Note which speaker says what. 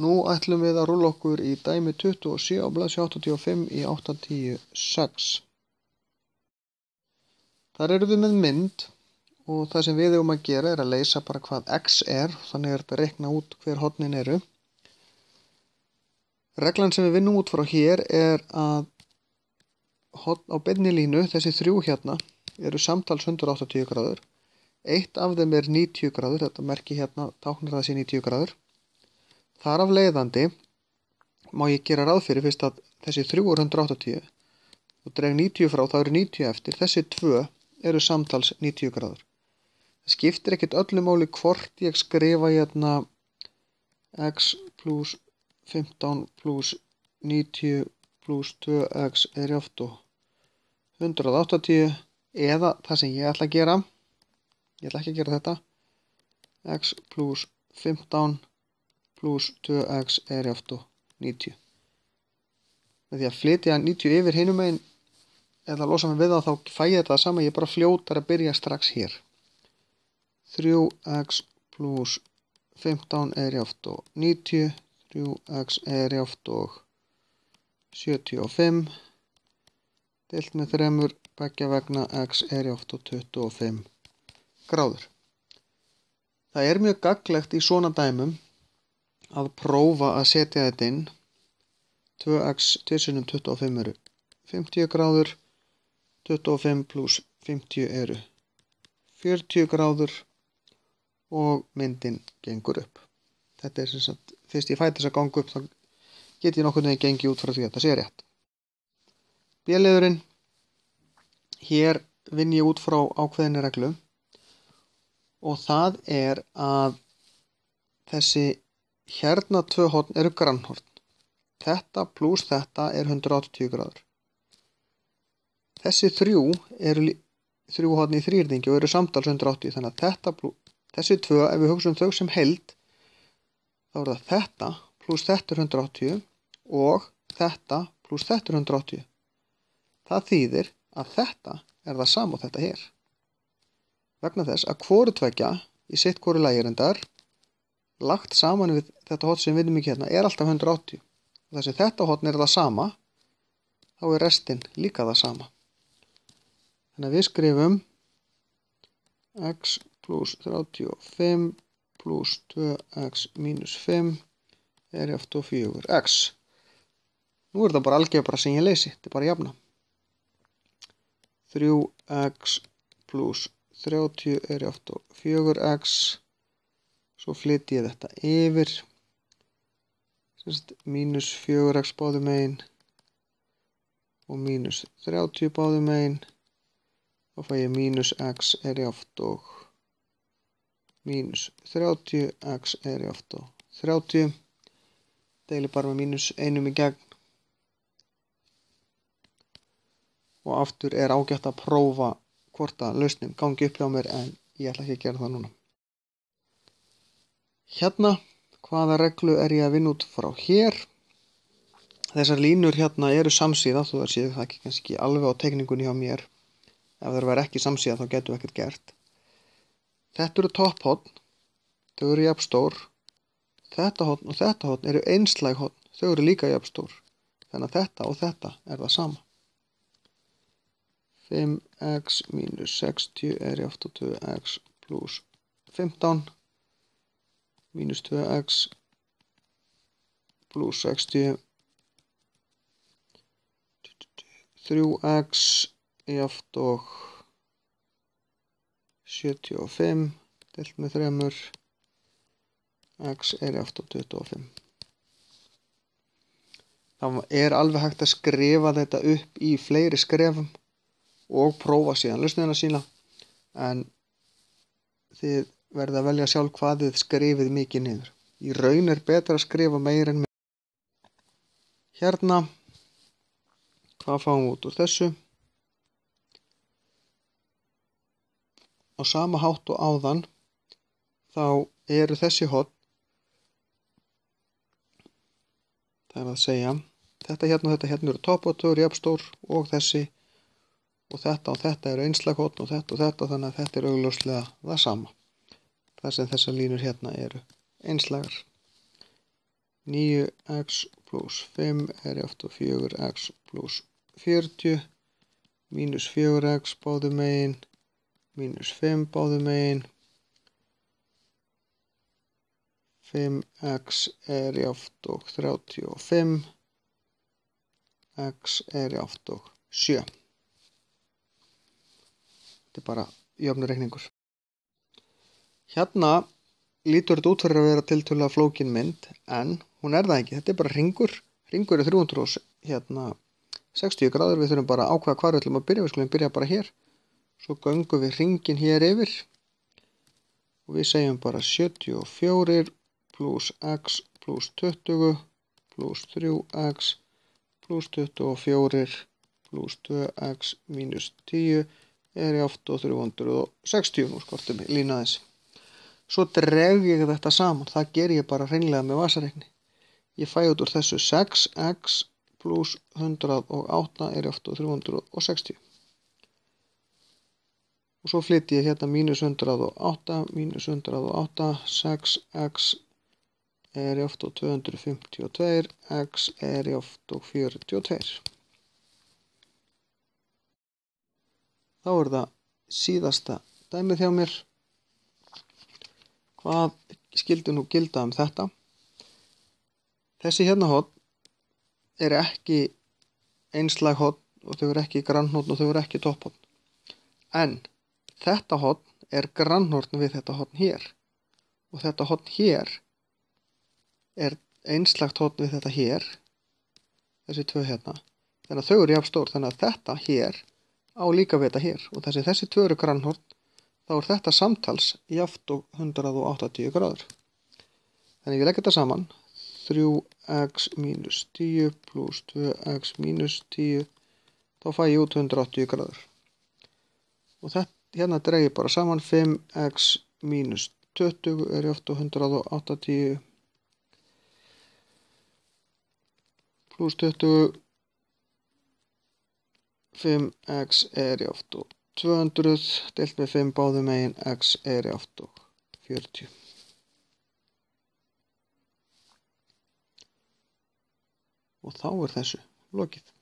Speaker 1: Nú ætlum við að rúlla okkur í dæmi 27 á blaðsíðu 85 í 8.10.6. Þar erum við með mynd og það sem við eigum að gera er að leysa bara hvað x er, þannig er þetta að reikna út hver hornin eru. Reglan sem við vinnum út frá hér er að horn á beinni línu, þessi þrjú hérna, eru samtals 180 gráður. Eitt af þeim er 90 gráður, þetta merki hérna táknar það sé 90 gráður. Þar af leiðandi má ég gera ráð fyrir fyrst að þessi 3 er 180 og dreg 90 frá, þá eru 90 eftir. Þessi 2 eru samtals 90 gráður. Það skiptir ekkert öllu máli hvort ég skrifa hérna x plus 15 plus 90 plus 2x er jáft og 180 eða það sem ég ætla að gera. Ég ætla ekki að gera þetta. X plus 15 plus 2x er jáft og 90. Með því að flytja 90 yfir hinum megin eða losa mig við það, þá fæ ég þetta saman. Ég er bara fljótar að byrja strax hér. 3x plus 15 er jáft og 90. 3x er jáft og 75. Deilt með 3 beggja vegna x er jáft og 25 gráður. Það er mjög gagnlegt í svona dæmum að prófa að setja þetta inn. 2x 2 sinnum 25 eru 50 gráður. 25 plus 50 eru 40 gráður og myndin gengur upp. Þetta er sem sagt, fyrst ég fæ þess að ganga upp, þá get ég nokkurn veginn gengið út frá því að þetta sé rétt. B-liðurinn, hér vinn ég út frá ákveðinni reglu og það er að þessi hérna 2 horn eru grannhorn. Þetta pluss þetta er 180 gráður. Þessi 3 eru 3 horn í þrýrningi og eru samtals 180, þannig að þetta þessi 2, ef við hugsaum þau sem heild, þá er það þetta pluss þetta er 180 og þetta pluss þetta er 180. Það þýðir að þetta er það sama og þetta hér. Vegna þess að hvoru tveggja í sitt hvoru lagi reyndar lagt saman við þetta horn sem við vinnum ekki hérna er alltaf 180. Og þess að þetta horn er það sama, þá er restin líka það sama. Þannig að við skrifum x plus 35 plus 2x minus 5 er jáft og 4x. Nú er þetta bara algebra sem ég leysi, þetta er bara jafna. 3x plus 30 er jáft og 4x. Svo flytti ég þetta yfir. Minus 4x báðum megin og minus 30 báðum megin. Þá fæ ég minus x er jáft og minus 30, x er jáft og 30. Deili bara með minus 1 í gegn. Og aftur er ágætt að prófa hvort að lausnin gangi upp hjá mér, en ég ætla ekki að gera það núna. Hérna, hvaða reglu er ég að vinna út frá hér? Þessar línur hérna eru samsíða, þó það séu það ekki kannski alveg á teikningunni hjá mér. Ef það væri ekki samsíða þá getum við ekkert gert. Þetta eru topphorn, þau eru jafn stór. Þetta horn og þetta horn eru einslæg horn, þau eru líka jafn stór. Þannig að þetta og þetta er það sama. 5x minus 60 er jáft og 2x plus 15 minus 2x plus 60. 3x jáft og 75 deilt með 3, x er jáft og 25. Það er alveg hægt að skrifa þetta upp í fleiri skrefum og prófa síðan lausnina sína, en þið verða að velja sjálf hvað þið skrifið mikið niður. Í raun er betra að skrifa meira en meira. Hérna, hvað fáum við út úr þessu? Á sama hátt og áðan, þá eru þessi horn, það er að segja, þetta hérna og þetta hérna eru topphorn, þau eru jafn stór og þessi, og þetta eru einslæg horn og þetta, þannig að þetta er augljóslega það sama. Þar sem þessar línur hérna eru einslægar. 9x pluss 5 er jafnt á 4x pluss 40 mínus 4x báðu megin mínus 5 báðu megin 5x er jafnt og 35 x er jafnt og 7. Þetta er bara jöfnureikningur. Hérna lítur þetta út fyrir að vera tiltölulega flókin mynd, en hún er það ekki. Þetta er bara hringur. Hringur er 360 gráður. Við þurfum bara að ákveða hvar við ætlum að byrja. Við skulum byrja bara hér. Svo göngum við hringinn hér yfir. Og við segjum bara 74 pluss x pluss 20 pluss 3x pluss 24 pluss 2x mínus 10 er jafnt og 360. Nú skortum við lína þess. Svo dreg ég þetta saman. Það ger ég bara hreinlega með vasareikni. Ég fæ út úr þessu 6x pluss 108 er jafnt og 360. Og svo flytti ég hérna mínus 108, 6x er jafnt og 252, x er jafnt og 42. Þá er það síðasta dæmið hjá mér. Hvað skyldi nú gilda þetta? Þessi hérna horn er ekki einslag horn og þau eru ekki grannhorn og þau eru ekki topphorn. En þetta horn er grannhorn við þetta horn hér. Og þetta horn hér er einslagt horn við þetta hér. Þessi tvö hérna. Þannig að þau eru jafn stór. Þannig að þetta hér á líka við þetta hér. Og þessi tvö eru grannhorn. Þá er þetta samtals jafnt og 180 gráður. Þannig ég legg þetta saman. 3x mínus 10 pluss 2x mínus 10. Þá fæ ég út 180 gráður. Og þetta hérna dreg ég bara saman. 5x mínus 20 er jafnt og 180 pluss 20. 5x er jafnt og 200 deilt með 5 báðum megin, x er jafnt og 40. Og þá er þessu lokið.